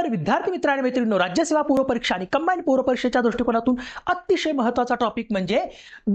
तर विद्यार्थी मित्र आणि मैत्रिणींनो, राज्यसेवा पूर्व परीक्षा आणि कंबाईन पूर्व परीक्षेच्या दृष्टिकोनातून अतिशय महत्त्वाचा टॉपिक म्हणजे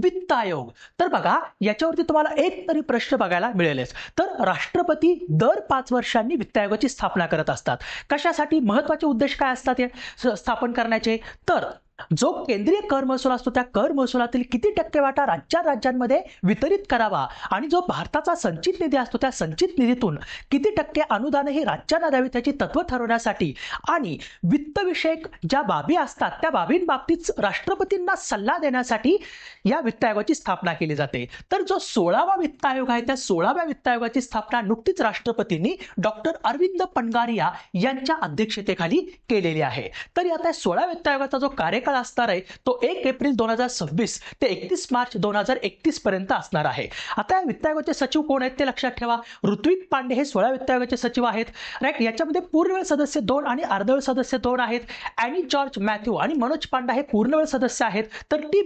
वित्त आयोग. तर बघा, याच्यावरती तुम्हाला एक तरी प्रश्न बघायला मिळेलच. तर राष्ट्रपती दर 5 वर्षांनी वित्त आयोगाची स्थापना करत असतात. कशासाठी? महत्त्वाचे उद्देश काय असतात हे स्थापन करण्याचे? तर जो केंद्रीय कर महसूल असतो त्या कर महसुलातील किती टक्के वाटा राज्यांमध्ये वितरित करावा आणि जो भारताचा संचित निधी असतो त्या संचित निधीतून किती टक्के अनुदान हे राज्यांना द्यावे त्याची तत्व ठरवण्यासाठी आणि वित्तविषयक ज्या बाबी असतात त्या बाबींबाबतीत राष्ट्रपतींना सल्ला देण्यासाठी या वित्त आयोगाची स्थापना केली जाते. तर जो 16वा वित्त आयोग आहे त्या 16व्या वित्त आयोगाची स्थापना नुकतीच राष्ट्रपतींनी डॉक्टर अरविंद पनगारिया यांच्या अध्यक्षतेखाली केलेली आहे. तर आता 16 वित्त आयोगाचा जो कार्यकाळ असणार आहे तो 1 एप्रिल 2026 ते 31 मार्च 2031 पर्यंत असणार आहे. आता या वित्त आयोगाचे सचिव कोण आहेत ते लक्षात ठेवा. ऋत्विक पांडे हे 16 वित्त आयोगाचे सचिव आहेत. राईट. याच्यामध्ये पूर्णवेळ सदस्य 2 आणि अर्धवेळ सदस्य 2 आहेत. अॅनी जॉर्ज मॅथ्यू आणि मनोज पांडा हे पूर्णवेळ सदस्य आहेत. तर टी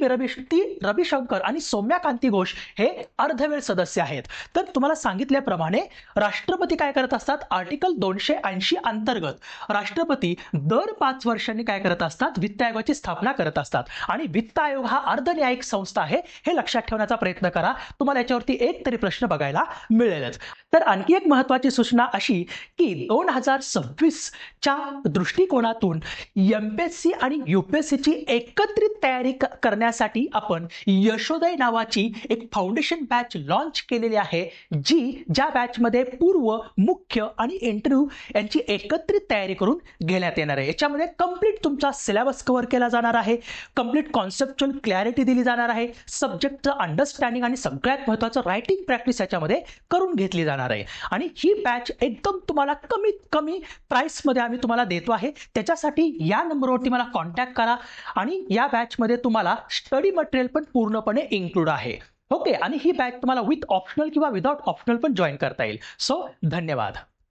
रविशंकर आणि सौम्या कांती घोष हे अर्धवेळ सदस्य आहेत. तर तुम्हाला सांगितल्याप्रमाणे राष्ट्रपती काय करत असतात? आर्टिकल 280 अंतर्गत राष्ट्रपती दर 5 वर्षांनी काय करत असतात? वित्त आयोगाची स्थापना करत असतात. आणि वित्त आयोग हा अर्धन्यायिक संस्था आहे हे लक्षात ठेवण्याचा प्रयत्न करा. तुम्हाला याच्यावरती एक तरी प्रश्न बघायला मिळेलच. तर आणखी एक महत्त्वाची सूचना अशी की 2026 च्या दृष्टिकोनातून एमपीएससी आणि यूपीएससीची एकत्रित तयारी करण्यासाठी आपण यशोदय नावाची एक फाउंडेशन बॅच लॉन्च केलेली आहे, ज्या बॅचमध्ये पूर्व, मुख्य आणि इंटरव्ह्यू यांची एकत्रित तयारी करून घेण्यात येणार आहे. याच्यामध्ये कंप्लीट तुमचा सिलेबस कव्हर केला जाणार आहे, कंप्लीट कॉन्सेप्च्युअल क्लॅरिटी दिली जाणार आहे, सब्जेक्टचं अंडरस्टँडिंग आणि सगळ्यात महत्त्वाचं रायटिंग प्रॅक्टिस याच्यामध्ये करून घेतली जाणार आहे. आणि ही बॅच एकदम तुम्हाला कमीत कमी प्राइस मध्ये आम्ही तुम्हाला देतो आहे. त्याच्यासाठी या नंबरवरती मला कॉन्टॅक्ट करा आणि या बॅच मध्ये तुम्हाला स्टडी मटेरियल पण पूर्णपणे इन्क्लूड आहे. ओके. आणि ही बॅच तुम्हाला विथ ऑप्शनल किंवा विदाउट ऑप्शनल पण जॉईन करता येईल. सो धन्यवाद.